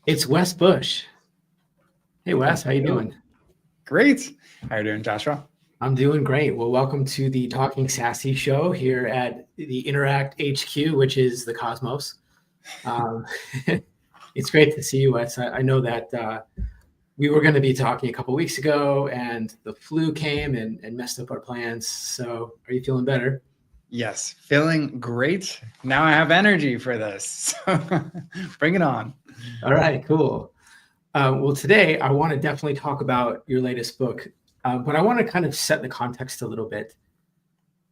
It's Wes Bush. Hey Wes, how you Hello. doing? Great. How are you doing, Joshua? I'm doing great. Well, welcome to the Talking SaaSy show here at the Interact HQ, which is the Cosmos. Um, it's great to see you, Wes. I know that we were going to be talking a couple weeks ago, and the flu came and messed up our plans. So, are you feeling better? Yes, feeling great. Now I have energy for this. So bring it on. All right, cool. Well, today I want to definitely talk about your latest book, but I want to kind of set the context a little bit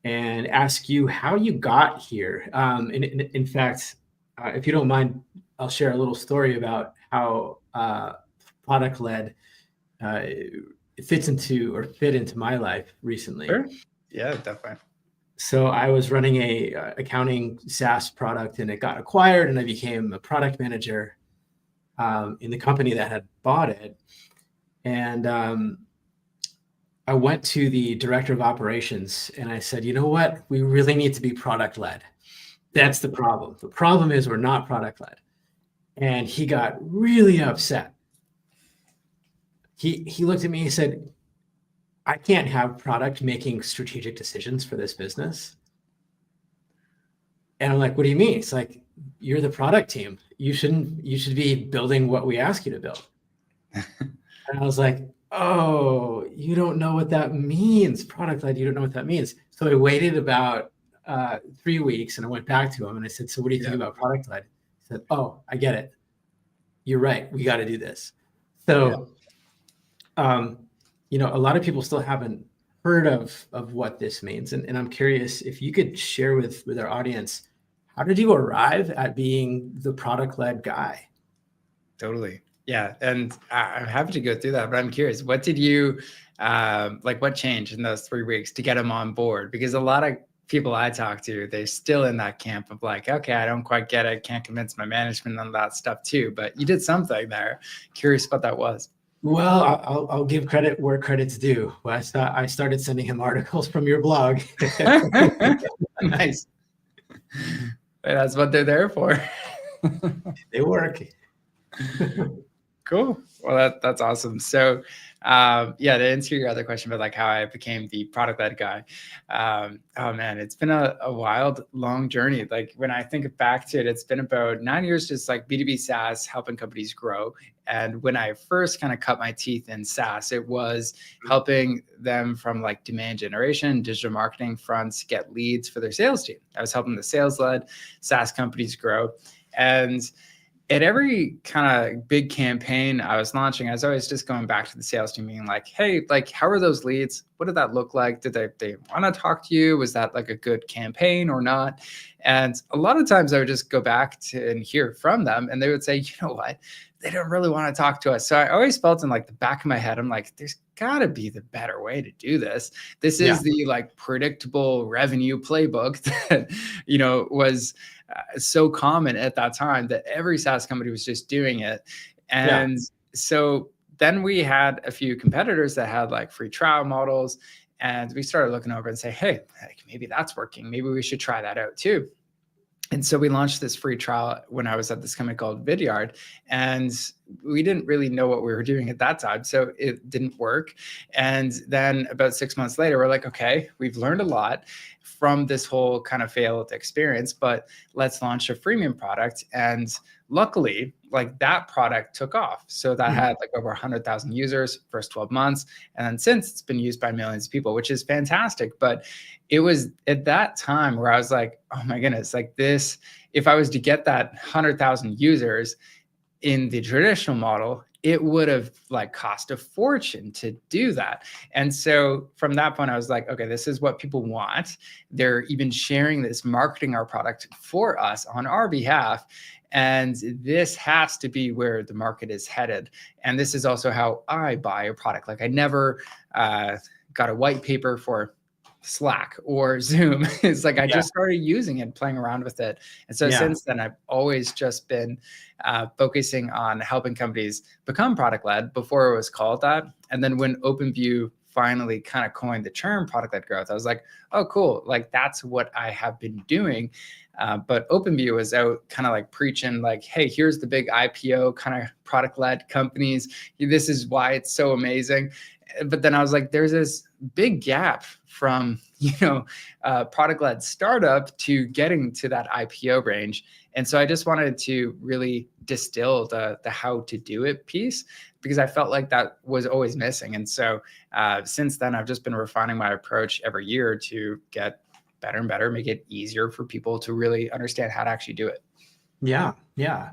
and ask you how you got here. In fact, if you don't mind, I'll share a little story about how product-led uh, fit into my life recently. Sure. Yeah, definitely. So I was running a accounting SaaS product, and it got acquired, and I became a product manager in the company that had bought it. And I went to the director of operations and I said, you know what? We really need to be product led. That's the problem. The problem is we're not product led. And he got really upset. He looked at me and said, I can't have product making strategic decisions for this business. And I'm like, what do you mean? It's like, you're the product team. You should be building what we ask you to build. And I was like, oh, you don't know what that means. Product led, you don't know what that means. So I waited about 3 weeks and I went back to him and I said, so what do you think Yeah. about product led? He said, oh, I get it. You're right. We got to do this. Yeah. So, um, a lot of people still haven't heard of what this means. And I'm curious if you could share with our audience, how did you arrive at being the product led guy? Totally. Yeah. And I'm happy to go through that, but I'm curious, what did you what changed in those 3 weeks to get them on board? Because a lot of people I talk to, they're still in that camp of like, okay, I don't quite get it. Can't convince my management on that stuff too, but you did something there. Curious what that was. Well, I'll give credit where credit's due. I started sending him articles from your blog. Nice. That's what they're there for. They work. Cool. Well, that's awesome. So, yeah, to answer your other question about like how I became the product led guy, oh man, it's been a wild, long journey. Like when I think back to it, it's been about 9 years just like B2B SaaS, helping companies grow. And when I first kind of cut my teeth in SaaS, it was helping them from like demand generation, digital marketing fronts get leads for their sales team. I was helping the sales led SaaS companies grow. And at every kind of big campaign I was launching, I was always just going back to the sales team being like, hey, like, how are those leads? What did that look like? Did they want to talk to you? Was that like a good campaign or not? And a lot of times I would just go back to and hear from them and they would say, you know what? They don't really want to talk to us. So I always felt in like the back of my head, I'm like, there's gotta be the better way to do this. This Yeah. is the like predictable revenue playbook that, was so common at that time that every SaaS company was just doing it. And so then we had a few competitors that had like free trial models. And we started looking over and say, hey, like, maybe that's working. Maybe we should try that out too. And so we launched this free trial when I was at this company called Vidyard, and we didn't really know what we were doing at that time. So it didn't work. And then about 6 months later, we're like, okay, we've learned a lot from this whole kind of failed experience, but let's launch a freemium product. And luckily, like that product took off. So that had like over 100,000 users first 12 months. And then since it's been used by millions of people, which is fantastic. But it was at that time where I was like, oh my goodness, like this, if I was to get that 100,000 users in the traditional model, it would have like cost a fortune to do that. And so from that point, I was like, okay, this is what people want. They're even sharing this, marketing our product for us on our behalf. And this has to be where the market is headed. And this is also how I buy a product. Like I never got a white paper for Slack or Zoom. It's like I just started using it, playing around with it. And so since then, I've always just been focusing on helping companies become product led before it was called that. And then when OpenView finally kind of coined the term product led growth, I was like, oh, cool. Like that's what I have been doing. But OpenView was out kind of like preaching like, hey, here's the big IPO kind of product-led companies. This is why it's so amazing. But then I was like, there's this big gap from, product-led startup to getting to that IPO range. And so I just wanted to really distill the how to do it piece, because I felt like that was always missing. And so since then, I've just been refining my approach every year to get better and better, make it easier for people to really understand how to actually do it. Yeah. Yeah.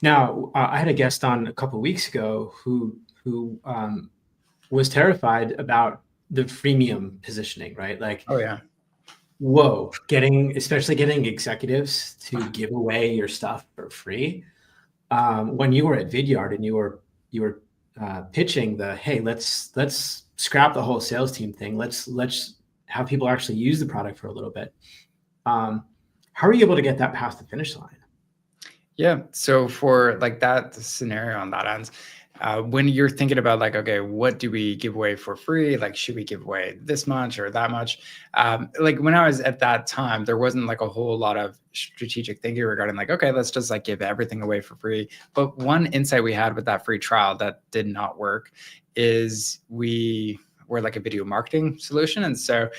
Now, I had a guest on a couple of weeks ago who was terrified about the freemium positioning, right? Like, Oh yeah. whoa, especially getting executives to give away your stuff for free. When you were at Vidyard and you were pitching hey, let's scrap the whole sales team thing. Let's have people actually use the product for a little bit. How are you able to get that past the finish line? Yeah. So for like that scenario on that end, when you're thinking about like, okay, what do we give away for free? Like, should we give away this much or that much? Like when I was at that time, there wasn't like a whole lot of strategic thinking regarding like, okay, let's just like give everything away for free. But one insight we had with that free trial that did not work is we're like a video marketing solution. And so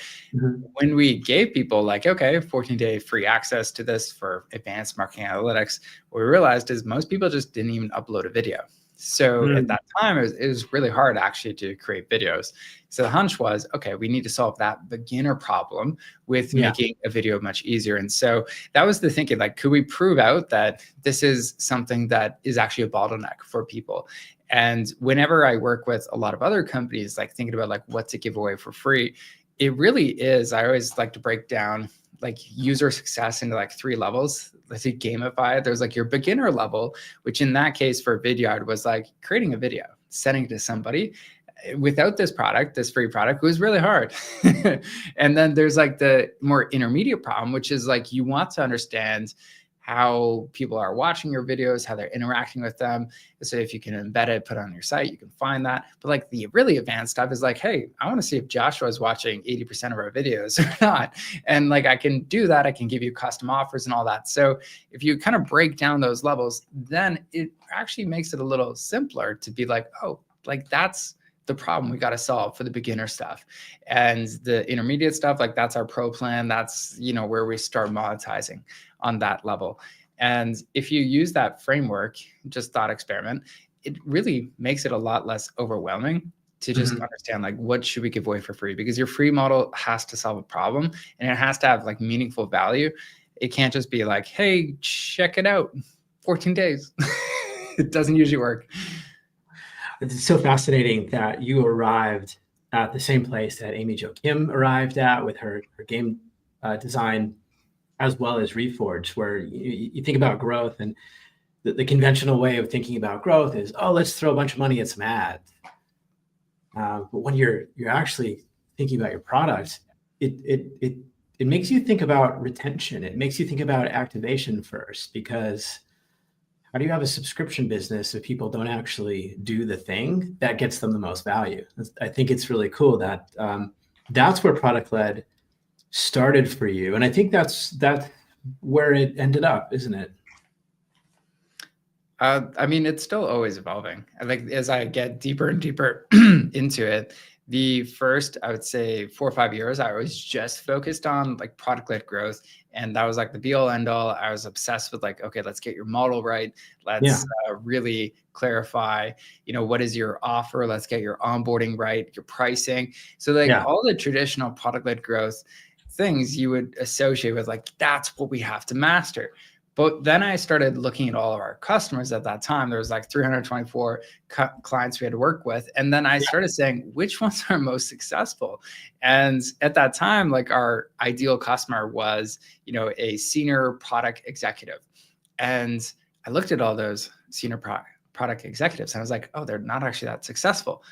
when we gave people like, okay, 14-day free access to this for advanced marketing analytics, what we realized is most people just didn't even upload a video. So at that time, it was really hard actually to create videos. So the hunch was, okay, we need to solve that beginner problem with making a video much easier. And so that was the thinking, like, could we prove out that this is something that is actually a bottleneck for people? And whenever I work with a lot of other companies, like thinking about like what to give away for free, it really is, I always like to break down like user success into like 3 levels. Let's say gamify it. There's like your beginner level, which in that case for Vidyard was like creating a video, sending it to somebody. Without this product, this free product, it was really hard. And then there's like the more intermediate problem, which is like you want to understand how people are watching your videos, how they're interacting with them. So if you can embed it, put it on your site, you can find that. But like the really advanced stuff is like, hey, I want to see if Joshua is watching 80% of our videos or not. And like, I can do that. I can give you custom offers and all that. So if you kind of break down those levels, then it actually makes it a little simpler to be like, oh, like that's the problem we got to solve for the beginner stuff. And the intermediate stuff, like that's our pro plan. That's, where we start monetizing on that level. And if you use that framework, just thought experiment, it really makes it a lot less overwhelming to just understand like what should we give away for free, because your free model has to solve a problem and it has to have like meaningful value. It can't just be like, hey, check it out, 14 days. It doesn't usually work. It's so fascinating that you arrived at the same place that Amy Jo Kim arrived at with her game design, as well as Reforge, where you think about growth, and the conventional way of thinking about growth is, oh, let's throw a bunch of money at some ads. But when you're actually thinking about your product, it makes you think about retention. It makes you think about activation first, because how do you have a subscription business if people don't actually do the thing that gets them the most value? I think it's really cool that that's where ProductLed started for you. And I think that's where it ended up, isn't it? I mean, it's still always evolving. Like as I get deeper and deeper into it, the first, I would say 4 or 5 years, I was just focused on like product-led growth. And that was like the be all end all. I was obsessed with like, okay, let's get your model right. Let's really clarify, what is your offer? Let's get your onboarding right, your pricing. So like all the traditional product-led growth things you would associate with like, that's what we have to master. But then I started looking at all of our customers at that time. There was like 324 clients we had to work with. And then I started saying, which ones are most successful? And at that time, like our ideal customer was, a senior product executive. And I looked at all those senior product executives and I was like, oh, they're not actually that successful.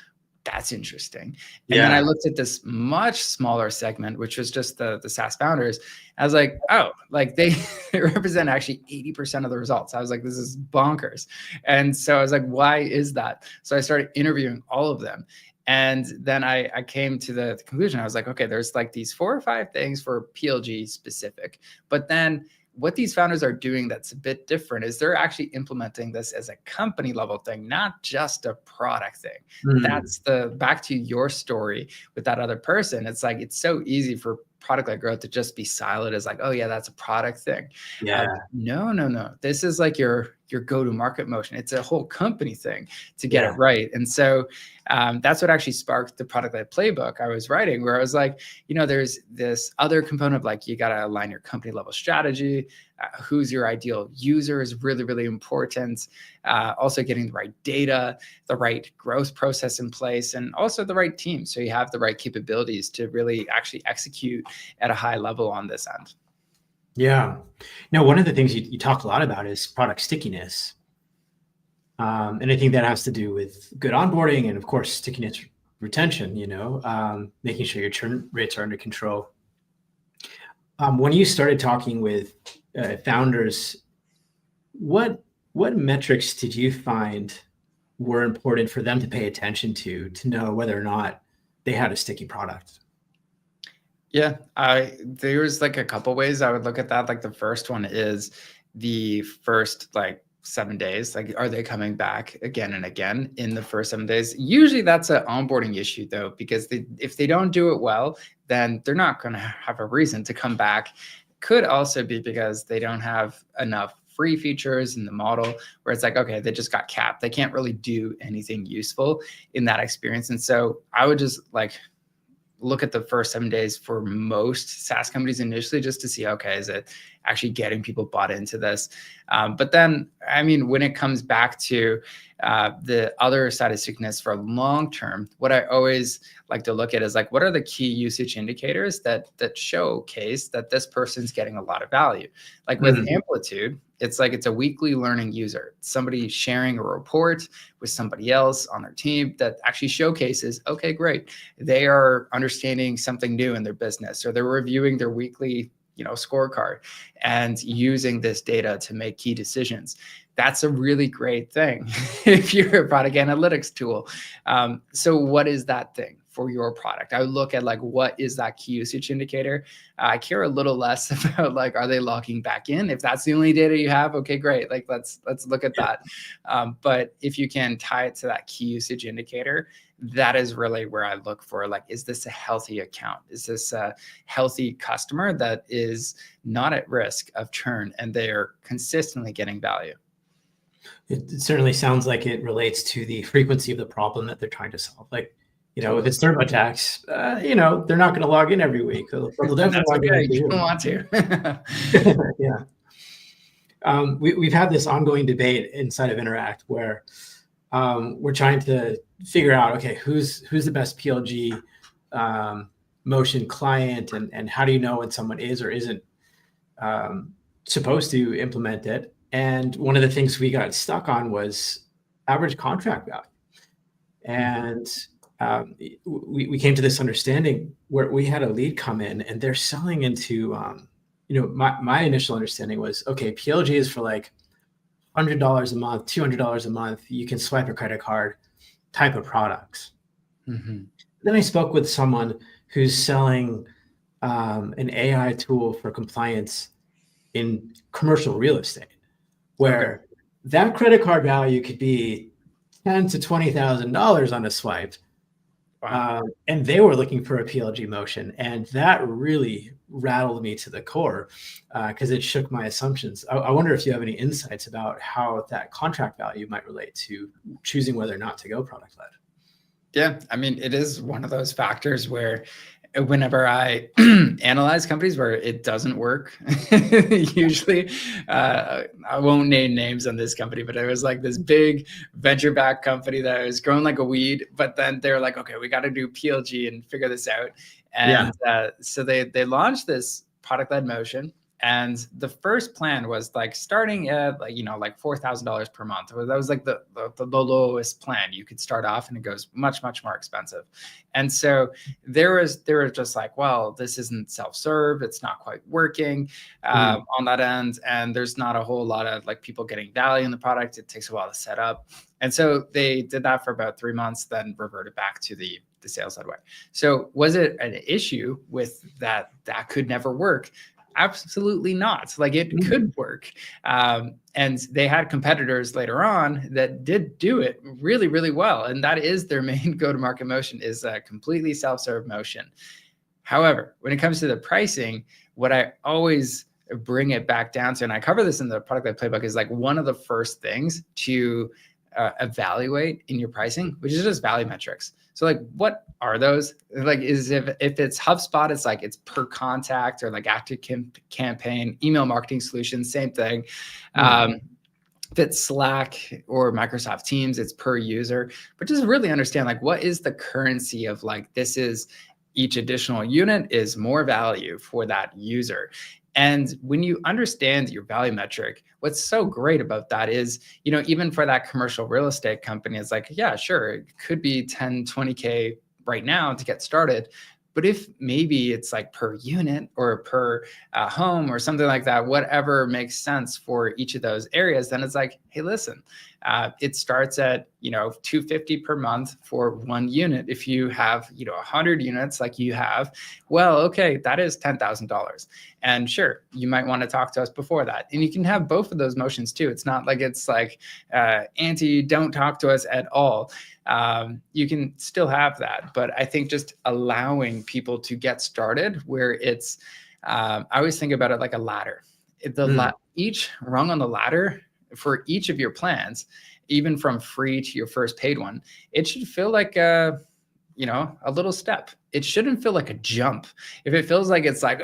That's interesting. And then I looked at this much smaller segment, which was just the SaaS founders. I was like, oh, like they represent actually 80% of the results. I was like, this is bonkers. And so I was like, why is that? So I started interviewing all of them. And then I came to the conclusion. I was like, okay, there's like these 4 or 5 things for PLG specific, but then what these founders are doing that's a bit different is they're actually implementing this as a company level thing, not just a product thing. That's the back to your story with that other person. It's like, it's so easy for product-led growth to just be siloed as like, oh yeah, that's a product thing. Yeah. No. This is like your go-to-market motion. It's a whole company thing to get it right. And so that's what actually sparked the product-led playbook I was writing, where I was like, there's this other component of like, you got to align your company level strategy. Who's your ideal user is really, really important. Also getting the right data, the right growth process in place, and also the right team. So you have the right capabilities to really actually execute at a high level on this end. Yeah. Now, one of the things you talk a lot about is product stickiness. And I think that has to do with good onboarding and, of course, stickiness retention, making sure your churn rates are under control. When you started talking with founders, what metrics did you find were important for them to pay attention to know whether or not they had a sticky product? Yeah, there's like a couple ways I would look at that. Like the first one is the first like 7 days. Like, are they coming back again and again in the first 7 days? Usually that's an onboarding issue though, because if they don't do it well, then they're not going to have a reason to come back. Could also be because they don't have enough free features in the model where it's like, okay, they just got capped. They can't really do anything useful in that experience. And so I would just like look at the first 7 days for most SaaS companies initially, just to see, okay, is it actually getting people bought into this? But then, I mean, when it comes back to the other side of stickiness for long-term, what I always like to look at is like, what are the key usage indicators that showcase that this person's getting a lot of value? Like with Amplitude, it's like, it's a weekly learning user. Somebody sharing a report with somebody else on their team that actually showcases, okay, great. They are understanding something new in their business, or they're reviewing their weekly, scorecard and using this data to make key decisions. That's a really great thing if you're a product analytics tool. So what is that thing for your product? I would look at like, what is that key usage indicator? I care a little less about like, are they logging back in? If that's the only data you have, okay, great. Like let's look at that. But if you can tie it to that key usage indicator, that is really where I look for, like, is this a healthy account? Is this a healthy customer that is not at risk of churn and they're consistently getting value? It certainly sounds like it relates to the frequency of the problem that they're trying to solve. Like, if it's TurboTax, they're not going to log in every week. They'll definitely log in. You don't want to. Yeah. We've had this ongoing debate inside of Interact where we're trying to figure out, okay, who's the best PLG motion client, and how do you know when someone is or isn't supposed to implement it? And one of the things we got stuck on was average contract value. And we came to this understanding where we had a lead come in and they're selling into, my initial understanding was, okay, PLG is for like $100 a month, $200 a month. You can swipe a credit card type of products. Then I spoke with someone who's selling an AI tool for compliance in commercial real estate, where that credit card value could be $10,000 to $20,000 on a swipe. Wow. And they were looking for a PLG motion. And that really rattled me to the core because it shook my assumptions. I wonder if you have any insights about how that contract value might relate to choosing whether or not to go product led. Yeah, I mean, it is one of those factors where whenever I analyze companies where it doesn't work, usually, I won't name names on this company, but it was like this big venture-backed company that was growing like a weed, but then they're like, okay, we got to do PLG and figure this out. And so they launched this product-led motion. And the first plan was like starting at like $4,000 per month. That was like the lowest plan you could start off, and it goes much, much more expensive. And so they were just like, well, this isn't self-serve. It's not quite working on that end. And there's not a whole lot of like people getting value in the product. It takes a while to set up. And so they did that for about 3 months, then reverted back to the sales led way. So was it an issue with that could never work? Absolutely not. Like it could work. And they had competitors later on that did do it really, really well. And that is their main go-to-market motion, is a completely self-serve motion. However, when it comes to the pricing, what I always bring it back down to, and I cover this in the product-led playbook, is like one of the first things to evaluate in your pricing, which is just value metrics. So like, what are those? Like, is if it's HubSpot, it's like it's per contact, or like active campaign, email marketing solutions, same thing. If it's Slack or Microsoft Teams, it's per user. But just really understand, like, what is the currency of, like, this is each additional unit is more value for that user. And when you understand your value metric, what's so great about that is, even for that commercial real estate company, it's like, yeah, sure, it could be 10, 20K right now to get started. But if maybe it's like per unit or per home or something like that, whatever makes sense for each of those areas, then it's like, hey, listen, it starts at, $250 per month for one unit. If you have, 100 units like you have, well, okay, that is $10,000. And sure, you might want to talk to us before that. And you can have both of those motions too. It's not like it's like don't talk to us at all. You can still have that, but I think just allowing people to get started where it's, I always think about it like a ladder. Each rung on the ladder for each of your plans, even from free to your first paid one, it should feel like a little step. It shouldn't feel like a jump. If it feels like it's like,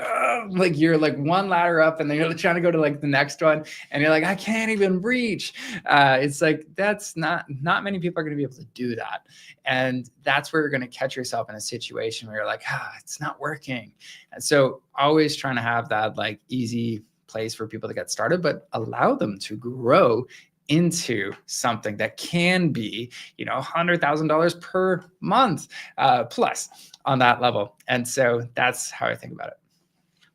like you're like one ladder up and then you're trying to go to like the next one and you're like, I can't even reach. It's like, that's not many people are going to be able to do that. And that's where you're going to catch yourself in a situation where you're like, it's not working. And so always trying to have that like easy place for people to get started, but allow them to grow into something that can be, $100,000 per month plus on that level. And so that's how I think about it.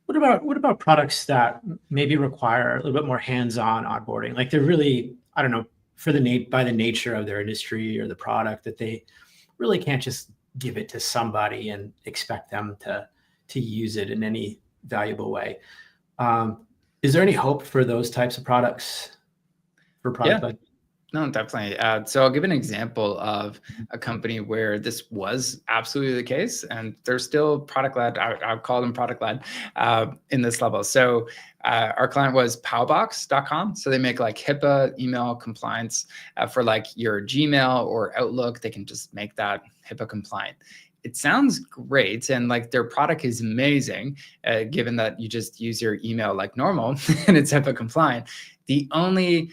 What about products that maybe require a little bit more hands-on onboarding? Like they're really, I don't know, by the nature of their industry or the product, that they really can't just give it to somebody and expect them to use it in any valuable way. Is there any hope for those types of products for ProductLed? No, definitely. So I'll give an example of a company where this was absolutely the case, and they're still product-led. I would call them product-led in this level. So our client was powbox.com. So they make like HIPAA email compliance for like your Gmail or Outlook. They can just make that HIPAA compliant. It sounds great, and like their product is amazing, given that you just use your email like normal and it's HIPAA compliant. The only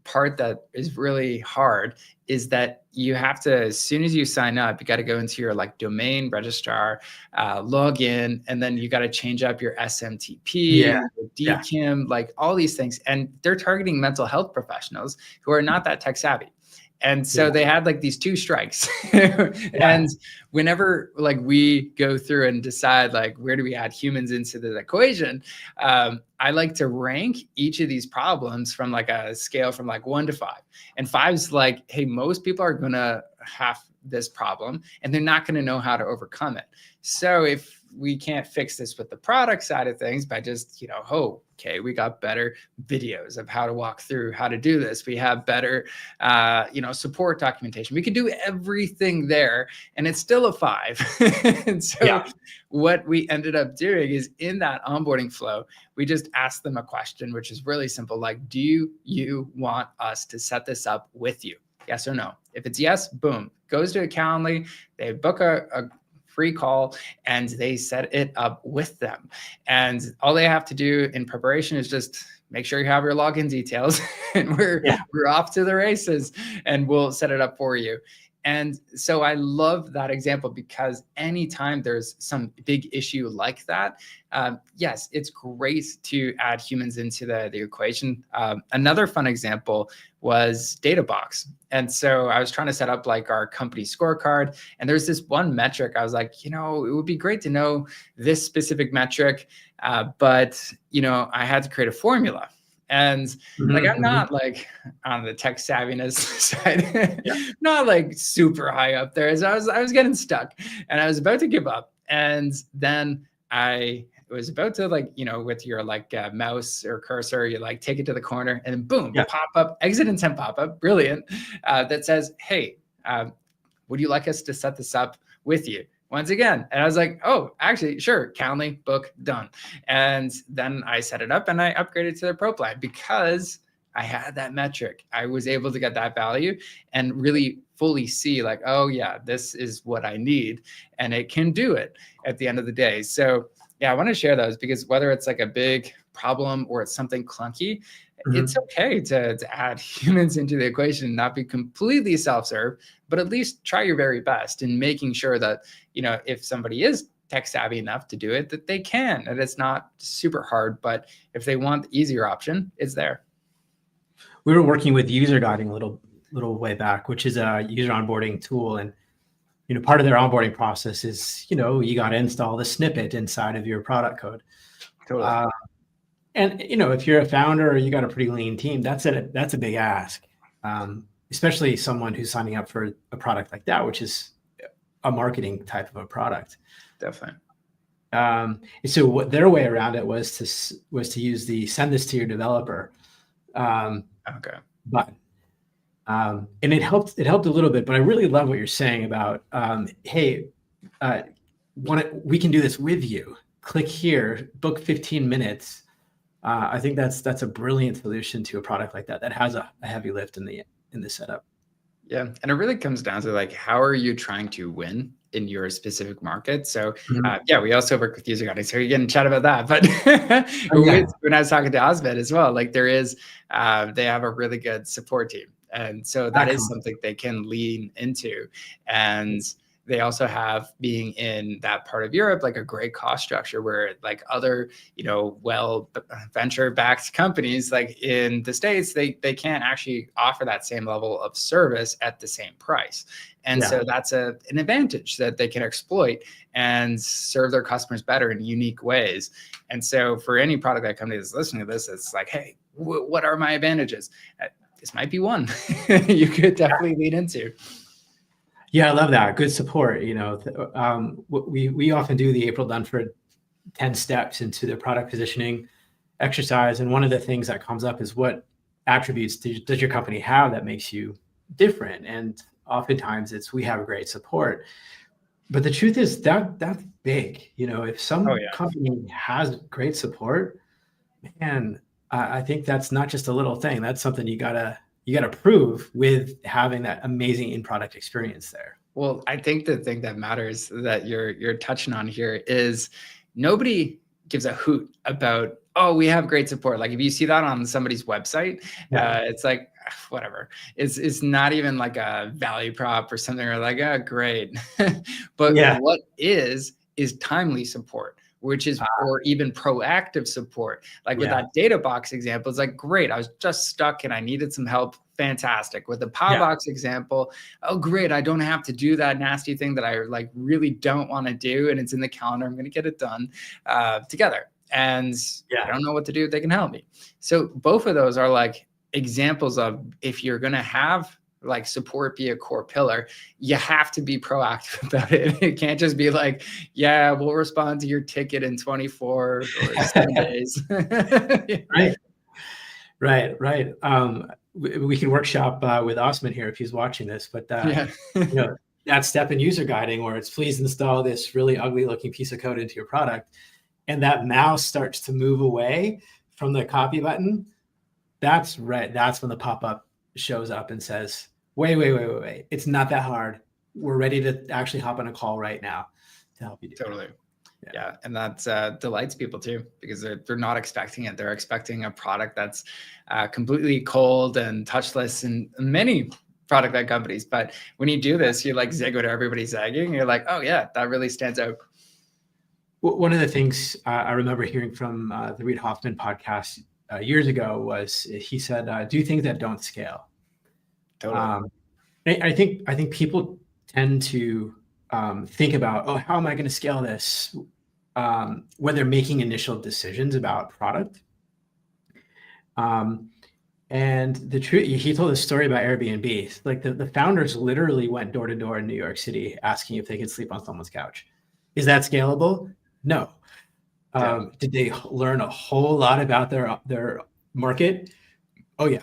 part that is really hard is that you have to, as soon as you sign up, you got to go into your like domain registrar, log in, and then you got to change up your SMTP, DKIM, like all these things. And they're targeting mental health professionals who are not that tech savvy. And so they had like these two strikes. And whenever like we go through and decide like where do we add humans into the equation, I like to rank each of these problems from like a scale from like 1 to 5. And 5's like, hey, most people are gonna have this problem and they're not gonna know how to overcome it. So if we can't fix this with the product side of things by just, okay, we got better videos of how to walk through how to do this. We have better, support documentation. We can do everything there and it's still a 5. And so what we ended up doing is in that onboarding flow, we just asked them a question, which is really simple. Like, do you want us to set this up with you? Yes or no? If it's yes, boom, goes to a Calendly. They book a free call and they set it up with them. And all they have to do in preparation is just make sure you have your login details and we're off to the races and we'll set it up for you. And so I love that example because anytime there's some big issue like that, yes, it's great to add humans into the equation. Another fun example was DataBox. And so I was trying to set up like our company scorecard. And there's this one metric. I was like, it would be great to know this specific metric. But I had to create a formula. And like, I'm not like on the tech savviness side, not like super high up there. So I was getting stuck and I was about to give up. And then I it was about to like, with your like mouse or cursor, you like take it to the corner and then boom, pop up, exit intent pop up, brilliant, that says, hey, would you like us to set this up with you? Once again. And I was like, oh, actually, sure. Calendly, book, done. And then I set it up and I upgraded to their pro plan because I had that metric. I was able to get that value and really fully see like, oh yeah, this is what I need. And it can do it at the end of the day. So yeah, I want to share those because whether it's like a big problem or it's something clunky, it's okay to add humans into the equation, not be completely self-serve, but at least try your very best in making sure that, if somebody is tech savvy enough to do it, that they can, and it's not super hard, but if they want the easier option, it's there. We were working with user guiding a little way back, which is a user onboarding tool. And, part of their onboarding process is, you got to install the snippet inside of your product code. Totally. And, if you're a founder or you got a pretty lean team, that's a big ask, especially someone who's signing up for a product like that, which is a marketing type of a product. Definitely. So what their way around it was to use the send this to your developer. Okay. But and it helped a little bit, but I really love what you're saying about, hey, we can do this with you. Click here, book 15 minutes. I think that's a brilliant solution to a product like that has a heavy lift in the setup. Yeah. And it really comes down to like, how are you trying to win in your specific market? So we also work with user guiding. So you can chat about that. But when I was talking to Osmed as well, like there is, they have a really good support team. And so that is something they can lean into. And they also have, being in that part of Europe, like a great cost structure where like other, venture-backed companies like in the States, they can't actually offer that same level of service at the same price. And so that's an advantage that they can exploit and serve their customers better in unique ways. And so for any product that company that's listening to this, it's like, hey, what are my advantages? This might be one you could definitely lean into. Yeah, I love that. Good support. We often do the April Dunford 10 steps into the product positioning exercise. And one of the things that comes up is what attributes does your company have that makes you different? And oftentimes we have great support. But the truth is that's big. If some company has great support, man, I think that's not just a little thing. That's something you gotta prove with having that amazing in-product experience there. Well, I think the thing that matters that you're touching on here is nobody gives a hoot about, oh, we have great support. Like if you see that on somebody's website, it's like, whatever. It's not even like a value prop or something, or like, oh, great. But what is timely support, which is, or even proactive support. Like with that data box example, it's like, great, I was just stuck and I needed some help. Fantastic. With the Power Box example, oh, great, I don't have to do that nasty thing that I like really don't want to do. And it's in the calendar. I'm going to get it done together. And I don't know what to do. They can help me. So both of those are like examples of, if you're going to have like support be a core pillar, you have to be proactive about it. It can't just be like, yeah, we'll respond to your ticket in 24 or 7 days. Right. We can workshop with Osman here if he's watching this, but that step in user guiding where it's please install this really ugly looking piece of code into your product, and that mouse starts to move away from the copy button. That's right. That's when the pop-up shows up and says, wait. It's not that hard. We're ready to actually hop on a call right now to help you do totally. It. Yeah. And that delights people too, because they're not expecting it. They're expecting a product that's completely cold and touchless in many product-led companies. But when you do this, you like zig what everybody's zagging. You're like, oh yeah, that really stands out. One of the things I remember hearing from the Reid Hoffman podcast years ago was he said, do things that don't scale. Totally. I think people tend to think about, oh, how am I going to scale this when they're making initial decisions about product. And the truth, he told a story about Airbnb. Like the founders literally went door to door in New York City asking if they could sleep on someone's couch. Is that scalable? No. Did they learn a whole lot about their market? Oh yeah.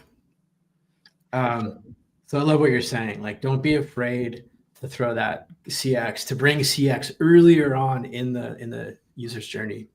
So I love what you're saying. Like, don't be afraid to throw that CX, to bring CX earlier on in the user's journey.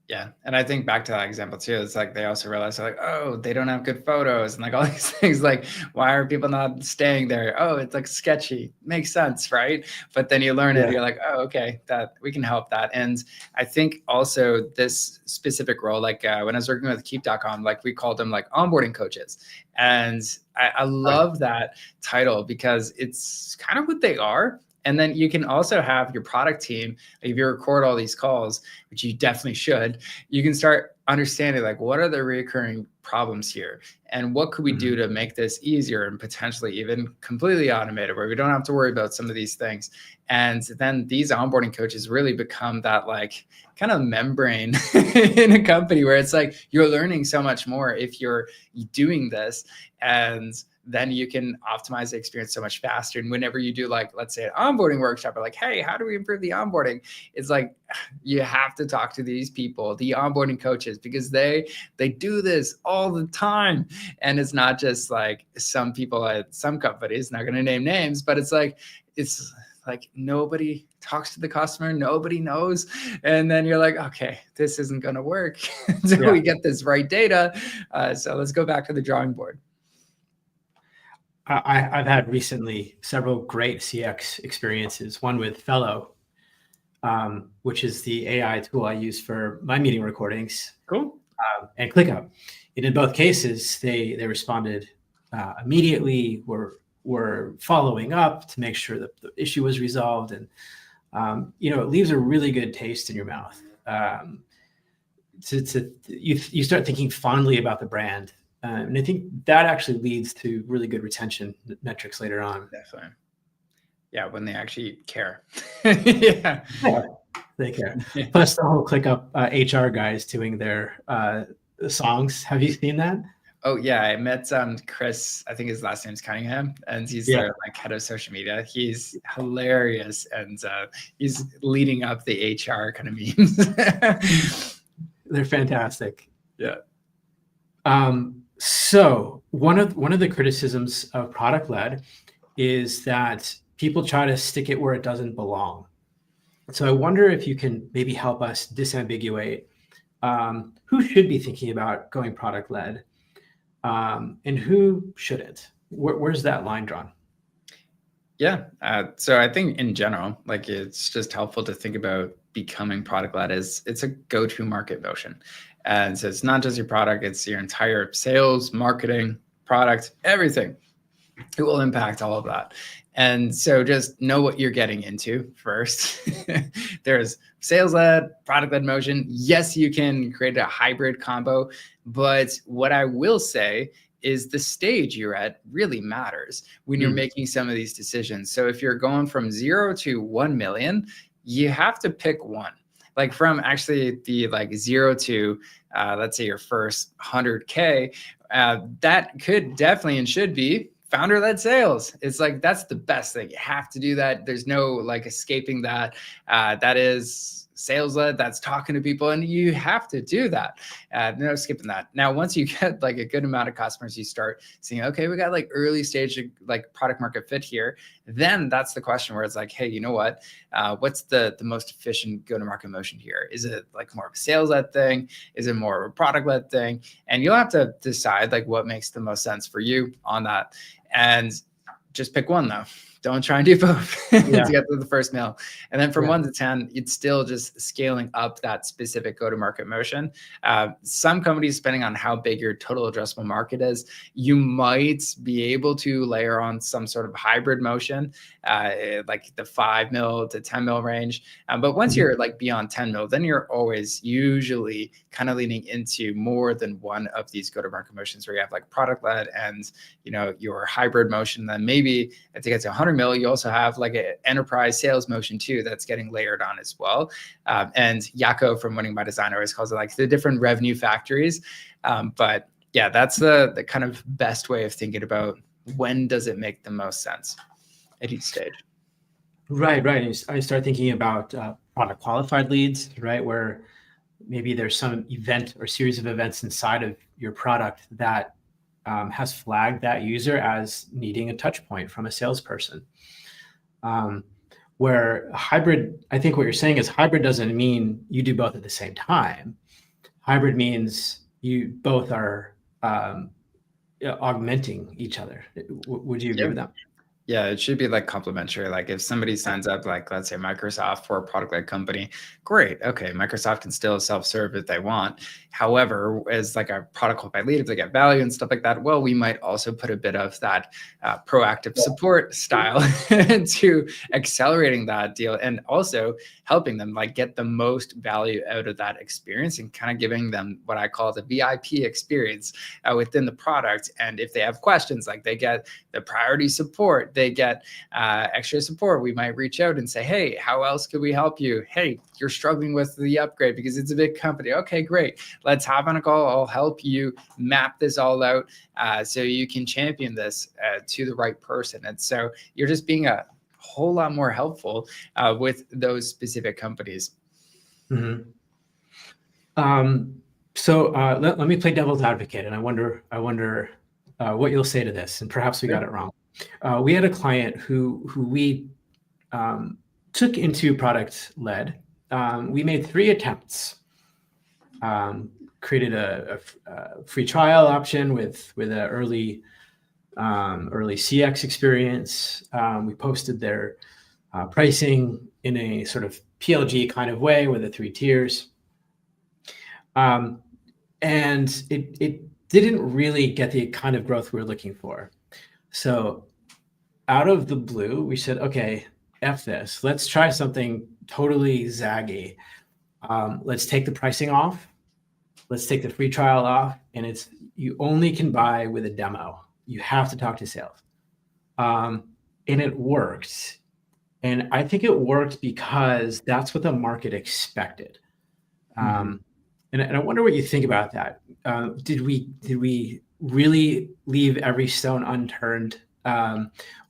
Yeah. And I think back to that example too, it's like they also realize they're like, oh, they don't have good photos and like all these things, like, why are people not staying there? Oh, it's like sketchy. Makes sense, right? But then you learn it, you're like, oh, okay, that we can help that. And I think also this specific role, like when I was working with Keep.com, like we called them like onboarding coaches. And I love that title because it's kind of what they are. And then you can also have your product team, if you record all these calls, which you definitely should, you can start understanding like, what are the recurring problems here? And what could we do to make this easier and potentially even completely automated where we don't have to worry about some of these things? And then these onboarding coaches really become that like kind of membrane in a company where it's like, you're learning so much more if you're doing this. And then you can optimize the experience so much faster. And whenever you do like, let's say an onboarding workshop, or like, hey, how do we improve the onboarding? It's like, you have to talk to these people, the onboarding coaches, because they do this all the time. And it's not just like some people at some companies, not going to name names, but it's like nobody talks to the customer, nobody knows. And then you're like, okay, this isn't going to work until we get this right data. So let's go back to the drawing board. I've had recently several great CX experiences. One with Fellow, which is the AI tool I use for my meeting recordings. Cool. And ClickUp. And in both cases, they responded immediately. Were following up to make sure that the issue was resolved, and it leaves a really good taste in your mouth. You start thinking fondly about the brand. And I think that actually leads to really good retention metrics later on. Definitely. Yeah, when they actually care. Yeah, they care. Plus the whole ClickUp HR guys doing their songs. Have you seen that? Oh yeah, I met Chris, I think his last name is Cunningham, and he's their like head of social media. He's hilarious, and he's leading up the HR kind of memes. They're fantastic. Yeah. So one of the criticisms of ProductLed is that people try to stick it where it doesn't belong. So I wonder if you can maybe help us disambiguate who should be thinking about going product-led and who shouldn't. Where's that line drawn? Yeah. So I think in general, like it's just helpful to think about becoming product-led as it's a go-to market motion. And so it's not just your product, it's your entire sales, marketing, product, everything. It will impact all of that. And so just know what you're getting into first. There's sales-led, product-led motion. Yes, you can create a hybrid combo, but what I will say is the stage you're at really matters when you're making some of these decisions. So if you're going from 0 to 1 million, you have to pick one. Like from actually the like 0 to let's say your first 100K, that could definitely and should be founder-led sales. It's like, that's the best thing. You have to do that. There's no like escaping that. That is sales-led, that's talking to people, and you have to do that. No skipping that. Now, once you get like a good amount of customers, you start seeing, okay, we got like early stage like product market fit here. Then that's the question where it's like, hey, you know what? What's the most efficient go-to-market motion here? Is it like more of a sales-led thing? Is it more of a product-led thing? And you'll have to decide like what makes the most sense for you on that. And just pick one though. Don't try and do both to get to the first mil. And then from 1 to 10, it's still just scaling up that specific go-to-market motion. Some companies, depending on how big your total addressable market is, you might be able to layer on some sort of hybrid motion, like the 5 mil to 10 mil range. But once you're like beyond 10 mil, then you're always usually kind of leaning into more than one of these go-to-market motions where you have like product-led and, your hybrid motion. Then maybe if it gets to 100 mil, you also have like an enterprise sales motion too that's getting layered on as well. And Yako from Winning by Design always calls it like the different revenue factories. But yeah, that's the kind of best way of thinking about when does it make the most sense at each stage. Right. I start thinking about product qualified leads, right? Where maybe there's some event or series of events inside of your product that has flagged that user as needing a touch point from a salesperson. Where hybrid, I think what you're saying is hybrid doesn't mean you do both at the same time. Hybrid means you both are augmenting each other. Would you agree with that? Yeah, it should be like complementary. Like if somebody signs up, like let's say Microsoft for a product-led company, great. Okay, Microsoft can still self-serve if they want. However, as like a product qualified lead, if they get value and stuff like that, well, we might also put a bit of that proactive support style into accelerating that deal and also helping them like get the most value out of that experience and kind of giving them what I call the VIP experience within the product. And if they have questions, like they get the priority support, they get extra support. We might reach out and say, hey, how else could we help you? Hey, you're struggling with the upgrade because it's a big company. Okay, great. Let's hop on a call. I'll help you map this all out so you can champion this to the right person. And so you're just being a whole lot more helpful with those specific companies. Mm-hmm. So let me play devil's advocate, and I wonder what you'll say to this, and perhaps we got it wrong. We had a client who we took into ProductLed. We made 3 attempts. Created a free trial option with an early CX experience. We posted their pricing in a sort of PLG kind of way with the 3 tiers. And it didn't really get the kind of growth we were looking for. So out of the blue, we said, okay, F this. Let's try something totally zaggy. Let's take the pricing off. Let's take the free trial off. And you only can buy with a demo. You have to talk to sales. And it worked. And I think it worked because that's what the market expected. And I wonder what you think about that. Did we really leave every stone unturned,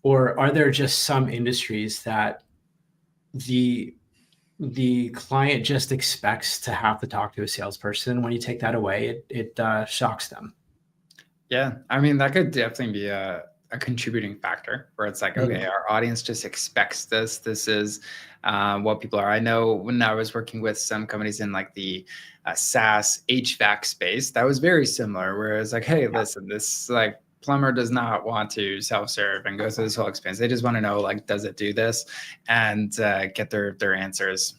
or are there just some industries that the client just expects to have to talk to a salesperson? When you take that away, it shocks them. Yeah, I mean that could definitely be a contributing factor where it's like, okay, our audience just expects this. This is what people are. I know when I was working with some companies in like the SaaS HVAC space, that was very similar, where it's like, hey, listen, this like plumber does not want to self-serve and go through this whole experience. They just want to know, like, does it do this, and get their answers,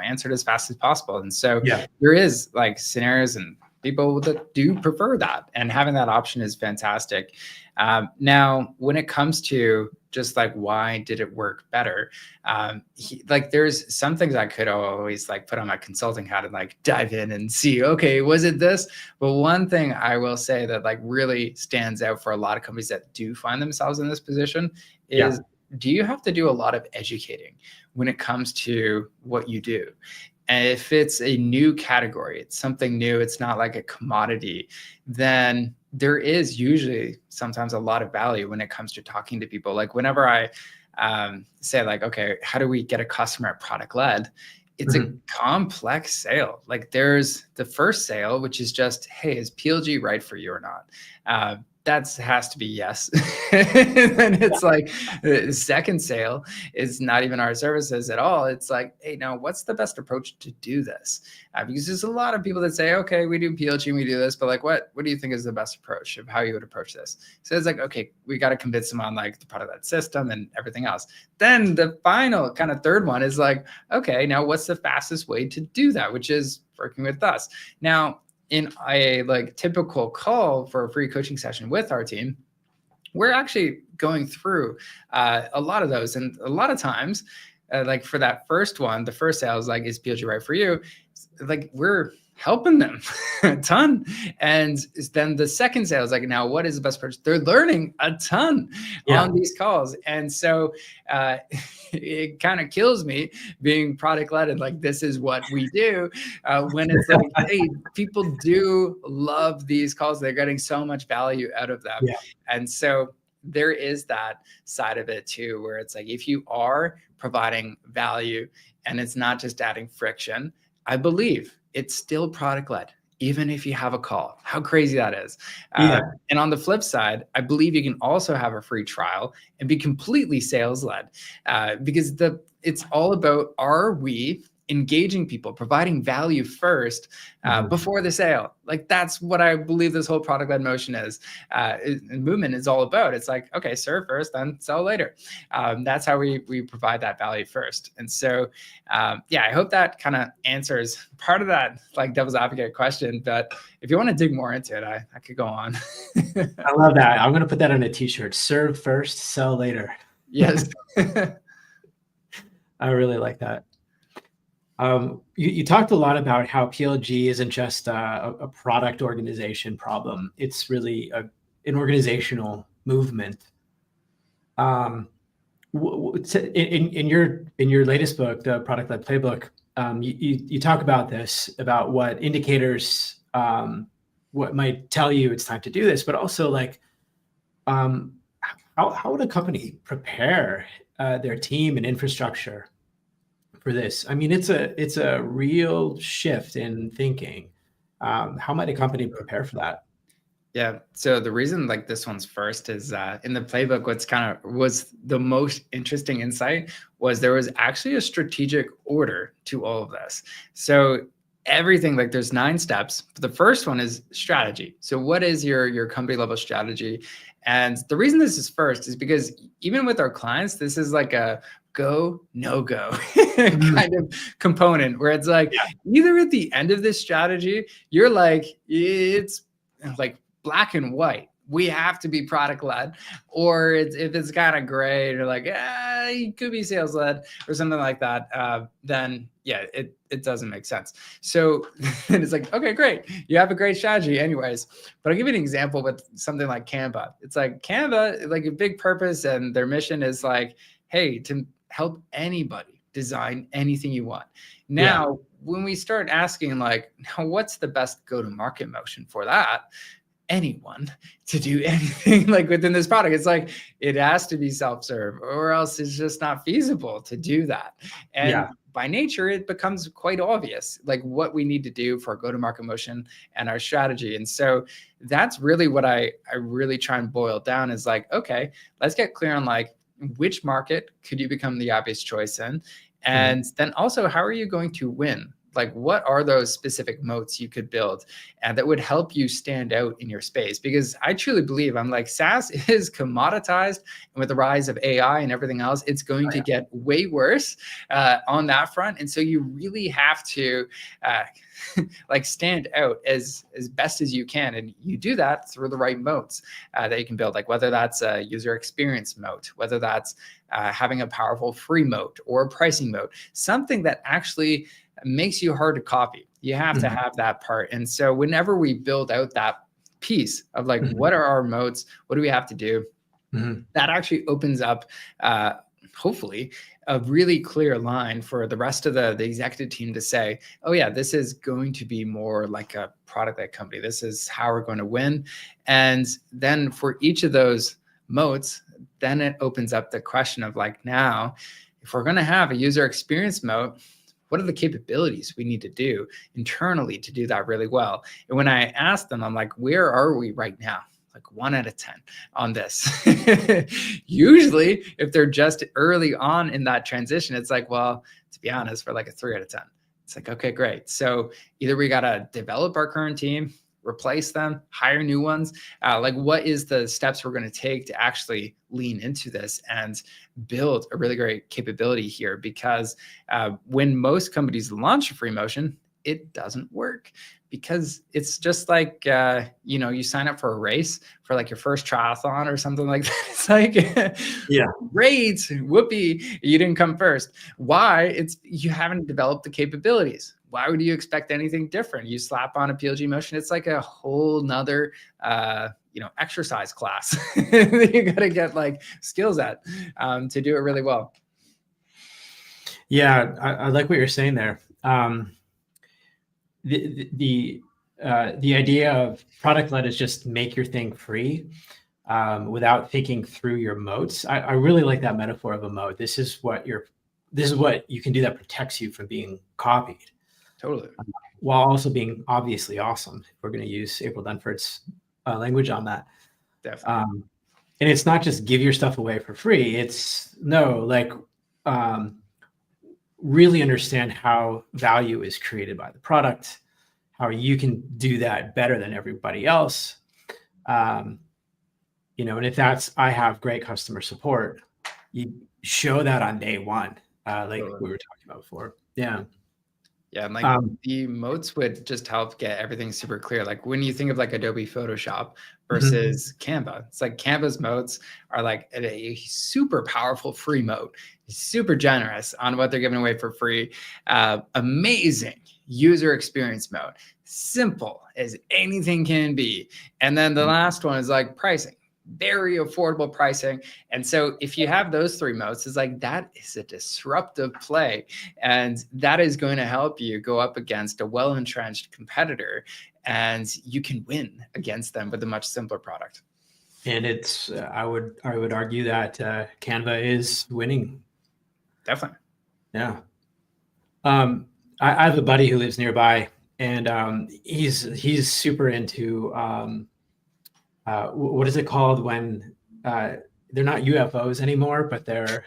answered as fast as possible. And so there is like scenarios and people that do prefer that, and having that option is fantastic. Now, when it comes to just like, why did it work better? Like there's some things I could always like put on my consulting hat and like dive in and see, okay, was it this? But one thing I will say that like really stands out for a lot of companies that do find themselves in this position is, do you have to do a lot of educating when it comes to what you do? And if it's a new category, it's something new, it's not like a commodity, then there is usually sometimes a lot of value when it comes to talking to people. Like whenever I say like, okay, how do we get a customer at ProductLed? It's a complex sale. Like there's the first sale, which is just, hey, is PLG right for you or not? That has to be yes. And it's like the second sale is not even our services at all. It's like, hey, now what's the best approach to do this? Because there's a lot of people that say, okay, we do PLG and we do this, but like, what do you think is the best approach of how you would approach this? So it's like, okay, we got to convince them on like the ProductLed system and everything else. Then the final kind of third one is like, okay, now what's the fastest way to do that, which is working with us. Now, in a like typical call for a free coaching session with our team, we're actually going through a lot of those. And a lot of times, like for that first one, the first sale is like, is PLG right for you? Like we're helping them a ton. And then the second sale is like, now what is the best approach? They're learning a ton on these calls. And so it kind of kills me being product led and like, this is what we do, when it's like, hey, people do love these calls. They're getting so much value out of them. And so there is that side of it too, where it's like, if you are providing value and it's not just adding friction, I believe it's still product led, even if you have a call. How crazy that is. Yeah. And on the flip side, I believe you can also have a free trial and be completely sales led, because it's all about, are we engaging people, providing value first before the sale? Like, that's what I believe this whole product led motion is, movement is all about. It's like, okay, serve first, then sell later. That's how we provide that value first. And so, yeah, I hope that kind of answers part of that, like, devil's advocate question. But if you want to dig more into it, I could go on. I love that. I'm going to put that on a t-shirt. Serve first, sell later. Yes. I really like that. You talked a lot about how PLG isn't just a product organization problem. It's really an organizational movement. In your latest book, the ProductLed Playbook, you talk about this, about what indicators, what might tell you it's time to do this, but also, like, how would a company prepare their team and infrastructure for this? I mean, it's a real shift in thinking. How might a company prepare for that? Yeah. So the reason, like, this one's first is in the playbook, was the most interesting insight was there was actually a strategic order to all of this. So everything, like, there's 9 steps. The first one is strategy. So what is your company level strategy? And the reason this is first is because even with our clients, this is like a go, no go kind of component, where it's like, either at the end of this strategy, you're like, it's like black and white, we have to be product led, or if it's kind of gray, you're like, it could be sales led or something like that, then yeah, it doesn't make sense. So it's like, okay, great, you have a great strategy anyways. But I'll give you an example with something like Canva. It's like Canva, like, a big purpose and their mission is like, hey, to help anybody design anything you want. Now, when we start asking, like, now what's the best go-to-market motion for that? Anyone to do anything like within this product, it's like, it has to be self-serve, or else it's just not feasible to do that. And by nature, it becomes quite obvious, like, what we need to do for our go-to-market motion and our strategy. And so that's really what I really try and boil down, is like, okay, let's get clear on, like, which market could you become the obvious choice in? And then also, how are you going to win? Like, what are those specific moats you could build and that would help you stand out in your space? Because I truly believe, I'm like, SaaS is commoditized, and with the rise of AI and everything else, it's going to get way worse on that front. And so you really have to like, stand out as best as you can. And you do that through the right moats that you can build, like, whether that's a user experience moat, whether that's having a powerful free moat or a pricing moat, something that actually makes you hard to copy. You have to have that part. And so whenever we build out that piece of, like, what are our moats, what do we have to do, that actually opens up hopefully a really clear line for the rest of the executive team to say, oh yeah, this is going to be more like a product-led company. This is how we're going to win. And then for each of those moats, then it opens up the question of, like, now, if we're going to have a user experience moat, what are the capabilities we need to do internally to do that really well? And when I asked them, I'm like, where are we right now? Like, 1 out of 10 on this. Usually, if they're just early on in that transition, it's like, well, to be honest, we're like a 3 out of 10. It's like, okay, great. So either we got to develop our current team, replace them, hire new ones. Like, what is the steps we're going to take to actually lean into this and build a really great capability here? Because when most companies launch a free motion, it doesn't work, because it's just like, you sign up for a race for, like, your first triathlon or something like that. It's like, great, whoopee, you didn't come first. Why? It's, you haven't developed the capabilities. Why would you expect anything different? You slap on a PLG motion, it's like a whole nother, exercise class that you got to get, like, skills at to do it really well. Yeah, I like what you're saying there. The idea of product-led is just make your thing free without thinking through your moats. I really like that metaphor of a moat. This is what you can do that protects you from being copied. Totally. While also being obviously awesome. If we're going to use April Dunford's language on that. Definitely. And it's not just give your stuff away for free. It's really understand how value is created by the product, how you can do that better than everybody else. And if that's, I have great customer support, you show that on day one, like we were talking about before. Yeah. Yeah, and like the moats would just help get everything super clear. Like when you think of like Adobe Photoshop versus Canva, it's like Canva's moats are like a super powerful free moat, super generous on what they're giving away for free. Amazing user experience mode, simple as anything can be. And then the last one is like pricing. Very affordable pricing. And so if you have those three moats, it's like that is a disruptive play. And that is going to help you go up against a well-entrenched competitor, and you can win against them with a much simpler product. And it's, I would argue that Canva is winning. Definitely. Yeah. I have a buddy who lives nearby, and he's super into what is it called when they're not UFOs anymore, but they're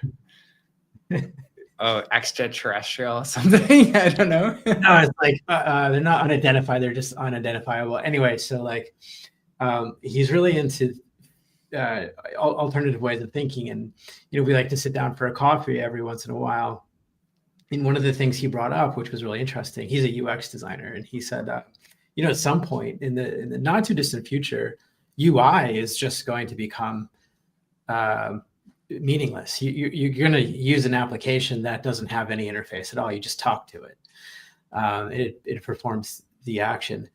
extraterrestrial something. I don't know. No, it's like they're not unidentified; they're just unidentifiable. Anyway, so like he's really into alternative ways of thinking, and we like to sit down for a coffee every once in a while. And one of the things he brought up, which was really interesting, he's a UX designer, and he said, at some point in the not too distant future, UI is just going to become meaningless. You're going to use an application that doesn't have any interface at all. You just talk to it. It performs the action.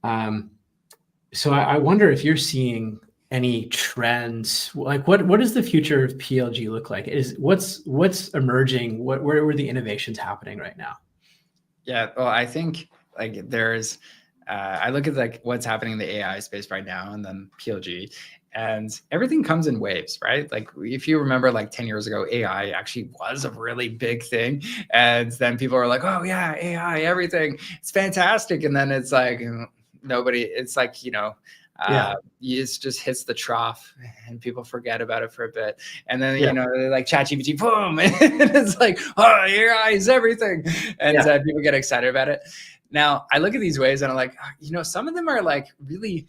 So I wonder if you're seeing any trends. Like what does the future of PLG look like? What's emerging? Where are the innovations happening right now? Yeah, well, I think like there's I look at like what's happening in the AI space right now, and then PLG, and everything comes in waves, right? Like if you remember like 10 years ago, AI actually was a really big thing. And then people were like, oh yeah, AI, everything, it's fantastic. And then it's like, nobody, it's like, it just hits the trough and people forget about it for a bit. And then, they're like ChatGPT, boom. And it's like, oh, AI is everything. And people get excited about it. Now, I look at these waves and I'm like, some of them are like really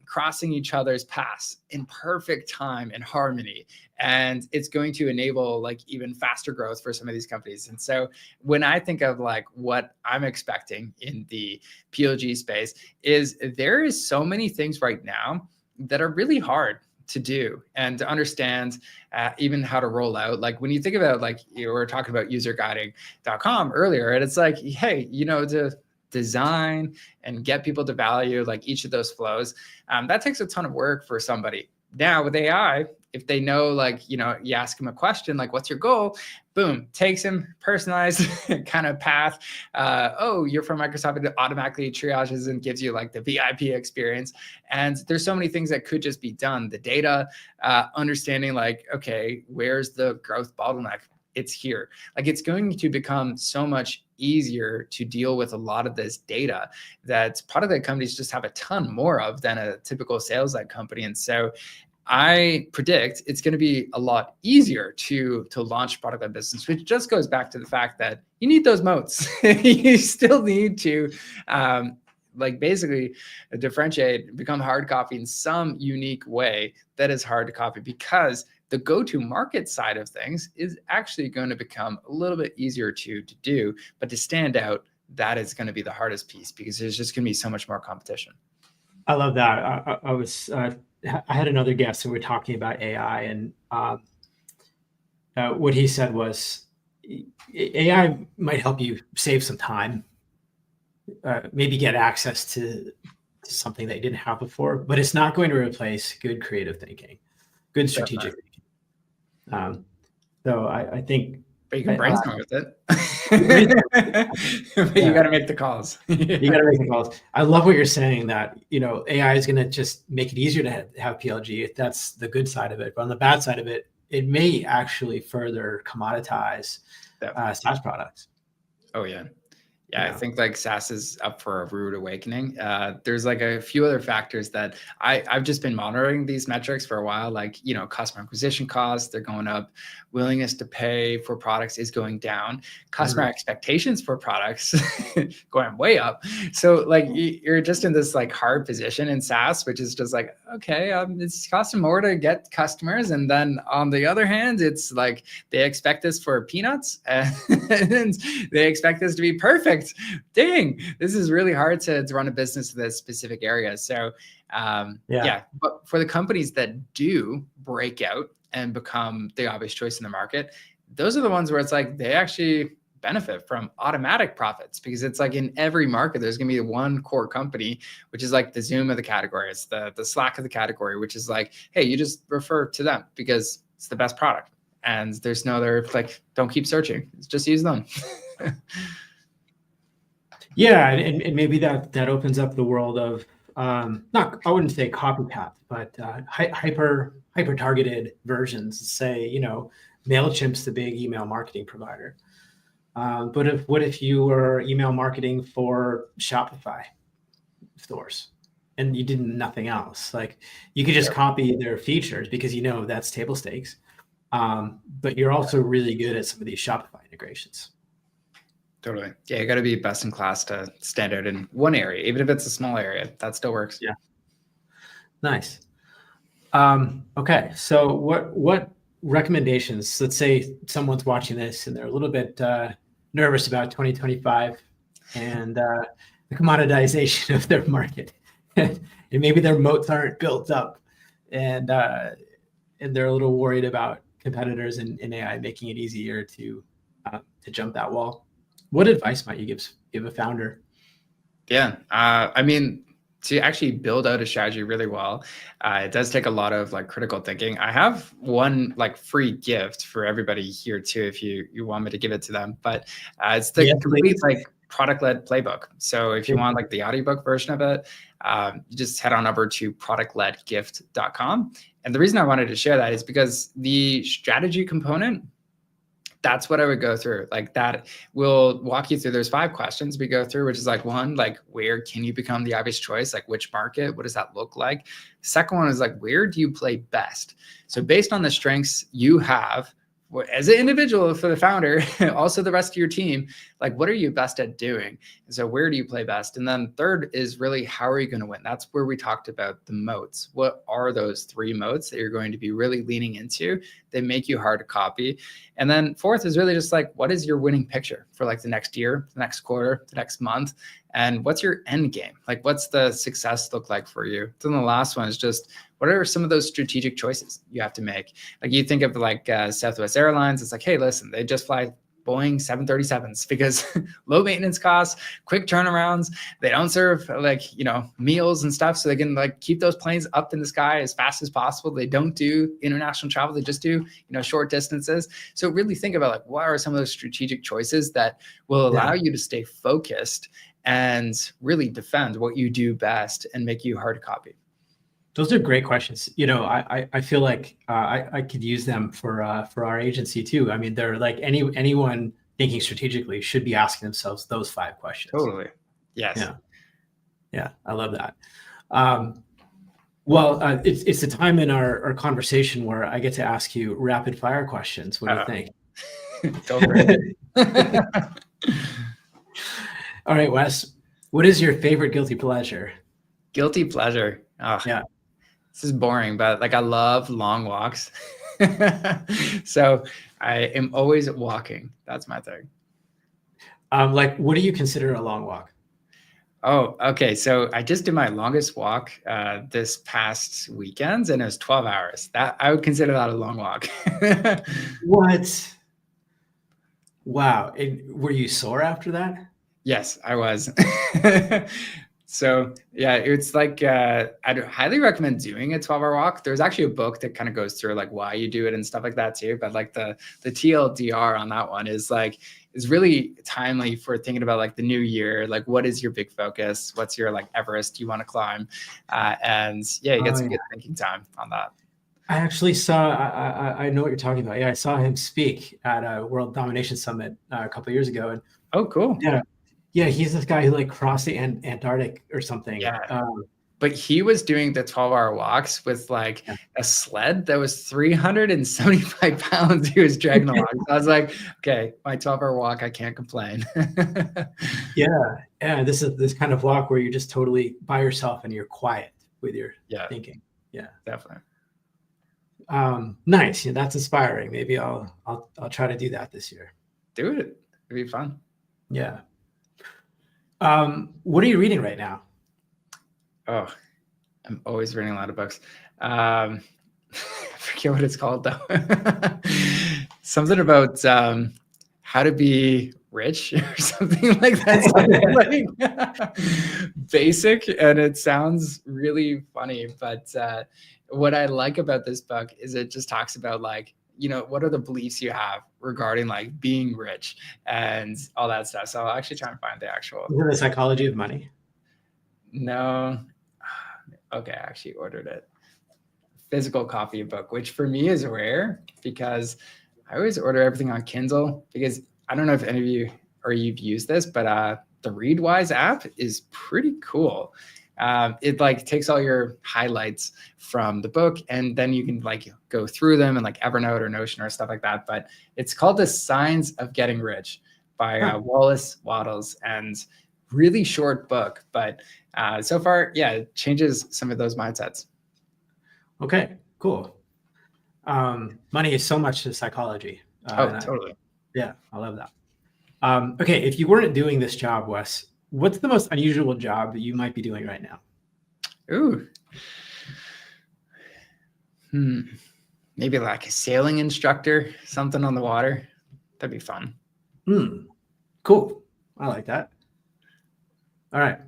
crossing each other's paths in perfect time and harmony. And it's going to enable like even faster growth for some of these companies. And so when I think of like what I'm expecting in the PLG space is there is so many things right now that are really hard to do and to understand even how to roll out. Like when you think about like you were talking about userguiding.com earlier, and it's like, hey, to design and get people to value like each of those flows, that takes a ton of work for somebody. Now with AI, if they know, like, you ask them a question, like, what's your goal? Boom, takes him personalized kind of path. Oh, you're from Microsoft. It automatically triages and gives you like the VIP experience. And there's so many things that could just be done. The data, understanding like, okay, where's the growth bottleneck? It's here. Like it's going to become so much easier to deal with a lot of this data that product-led companies just have a ton more of than a typical sales-led company. And so I predict it's going to be a lot easier to launch product-led business, which just goes back to the fact that you need those moats. You still need to like basically differentiate, become hard copy in some unique way that is hard to copy, because the go-to-market side of things is actually going to become a little bit easier to do, but to stand out, that is going to be the hardest piece because there's just going to be so much more competition. I love that. I had another guest and we were talking about AI, and what he said was AI might help you save some time, maybe get access to something that you didn't have before, but it's not going to replace good creative thinking, good strategic thinking. So I think, but you can brainstorm with it. But you got to make the calls. You got to make the calls. I love what you're saying, that AI is going to just make it easier to have PLG. That's the good side of it. But on the bad side of it, it may actually further commoditize SaaS products. Oh yeah. Yeah, I think like SaaS is up for a rude awakening. There's like a few other factors that I've just been monitoring these metrics for a while, like, customer acquisition costs, they're going up, willingness to pay for products is going down, customer expectations for products going way up. So like you're just in this like hard position in SaaS, which is just like, okay, it's costing more to get customers. And then on the other hand, it's like they expect this for peanuts and they expect this to be perfect. Dang, this is really hard to run a business in this specific area. So but for the companies that do break out and become the obvious choice in the market, those are the ones where it's like they actually benefit from automatic profits, because it's like in every market there's going to be one core company, which is like the Zoom of the category, it's the Slack of the category, which is like, hey, you just refer to them because it's the best product, and there's no other, like, don't keep searching, just use them. Yeah, and maybe that opens up the world of not, I wouldn't say copycat, but hyper targeted versions. Say, MailChimp's the big email marketing provider. But what if you were email marketing for Shopify stores and you did nothing else? Like, you could just copy their features because that's table stakes. But you're also really good at some of these Shopify integrations. Totally. Yeah, you got to be best in class to stand out in one area, even if it's a small area. That still works. Yeah. Nice. Okay. So what recommendations? Let's say someone's watching this and they're a little bit nervous about 2025 and the commoditization of their market, and maybe their moats aren't built up, and they're a little worried about competitors in AI making it easier to jump that wall. What advice might you give a founder? Yeah, I mean, to actually build out a strategy really well, it does take a lot of like critical thinking. I have one like free gift for everybody here too, if you want me to give it to them. But it's the complete like product-led playbook. So if you want like the audiobook version of it, you just head on over to productledgift.com. And the reason I wanted to share that is because the strategy component, that's what I would go through. Like, that will walk you through. There's 5 questions we go through, which is like, 1, like, where can you become the obvious choice? Like, which market? What does that look like? Second one is like, where do you play best? So based on the strengths you have as an individual for the founder, also the rest of your team, like, what are you best at doing? And so where do you play best? And then third is really, how are you going to win? That's where we talked about the moats. What are those 3 moats that you're going to be really leaning into? They make you hard to copy. And then fourth is really just like, what is your winning picture for like the next year, the next quarter, the next month? And what's your end game? Like, what's the success look like for you? Then the last one is just, what are some of those strategic choices you have to make? Like, you think of like Southwest Airlines, it's like, hey, listen, they just fly Boeing 737s because low maintenance costs, quick turnarounds. They don't serve like, meals and stuff. So they can like keep those planes up in the sky as fast as possible. They don't do international travel. They just do, short distances. So really think about like, what are some of those strategic choices that will allow you to stay focused and really defend what you do best and make you hard to copy? Those are great questions. I feel like I could use them for our agency too. I mean, they're like anyone thinking strategically should be asking themselves those 5 questions. Totally. Yes. Yeah. I love that. Well, it's a time in our conversation where I get to ask you rapid fire questions. What do you think? Go for it. All right, Wes, what is your favorite guilty pleasure? Guilty pleasure. Oh, yeah. This is boring, but like, I love long walks. So I am always walking. That's my thing. Like, what do you consider a long walk? Oh, okay. So I just did my longest walk this past weekend, and it was 12 hours. That I would consider that a long walk. What? Wow. Were you sore after that? Yes, I was. So yeah, it's like, I'd highly recommend doing a 12-hour walk. There's actually a book that kind of goes through like why you do it and stuff like that too. But like the TLDR on that one is really timely for thinking about like the new year. Like, what is your big focus? What's your like Everest you want to climb? And yeah, you get some good thinking time on that. I actually saw, I know what you're talking about. Yeah, I saw him speak at a World Domination Summit a couple of years ago. And oh, cool. Yeah. Yeah, he's this guy who like crossed the Antarctic or something. Yeah. But he was doing the 12-hour walks with like a sled that was 375 pounds. He was dragging along. So I was like, okay, my 12-hour walk, I can't complain. Yeah. This is this kind of walk where you're just totally by yourself and you're quiet with your thinking. Yeah, definitely. Nice. Yeah, that's inspiring. Maybe I'll try to do that this year. Do it. It'd be fun. Yeah. What are you reading right now? Oh, I'm always reading a lot of books. I forget what it's called though. Something about how to be rich or something like that. Something like basic, and it sounds really funny. But what I like about this book is it just talks about like, you know, what are the beliefs you have regarding like being rich and all that stuff. So I'll actually try and find the actual. Is it The Psychology of Money? No. Okay, I actually ordered it. Physical copy book, which for me is rare because I always order everything on Kindle because I don't know if any of you or you've used this, but the Readwise app is pretty cool. It like takes all your highlights from the book and then you can like go through them in like Evernote or Notion or stuff like that. But it's called The Science of Getting Rich by Wallace Wattles, and really short book, but so far, yeah, it changes some of those mindsets. Okay, cool. Money is so much to psychology. Totally. I love that. Okay, if you weren't doing this job, Wes, what's the most unusual job that you might be doing right now? Ooh. Maybe like a sailing instructor, something on the water. That'd be fun. Cool. I like that. All right.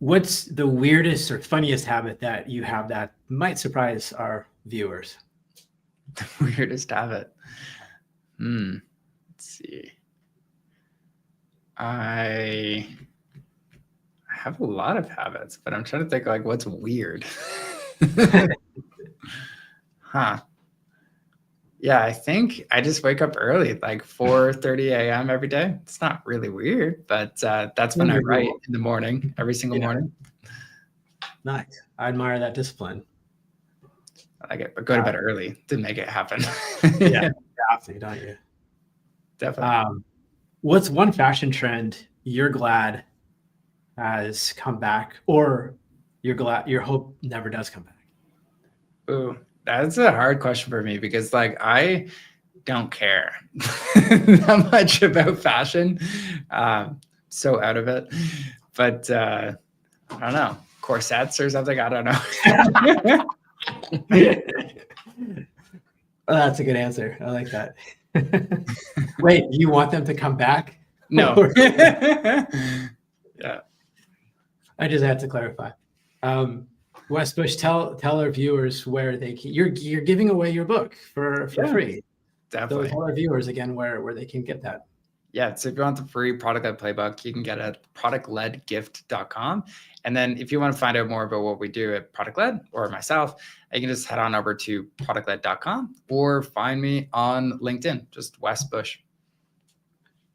What's the weirdest or funniest habit that you have that might surprise our viewers? The weirdest habit. Let's see. I have a lot of habits, but I'm trying to think like what's weird. Yeah, I think I just wake up early, like 4:30 a.m. every day. It's not really weird, but that's when I write in the morning, every single morning. Nice. I admire that discipline. I like it, but go to bed early to make it happen. Yeah, you have to, don't you? Definitely. What's one fashion trend you're glad has come back, or you're glad your hope never does come back? Ooh, that's a hard question for me because like I don't care that much about fashion. So out of it. But I don't know. Corsets or something. I don't know. Oh, that's a good answer. I like that. Wait, you want them to come back? No. Yeah. I just had to clarify. Wes Bush, tell our viewers where they can. You're giving away your book for free. Definitely. So tell our viewers again where they can get that. Yeah, so if you want the free ProductLed playbook, you can get it at productledgift.com. And then if you want to find out more about what we do at ProductLed or myself, you can just head on over to productled.com or find me on LinkedIn, just Wes Bush.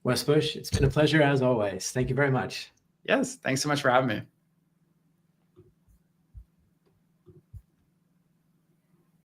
Wes Bush, it's been a pleasure as always. Thank you very much. Yes, thanks so much for having me.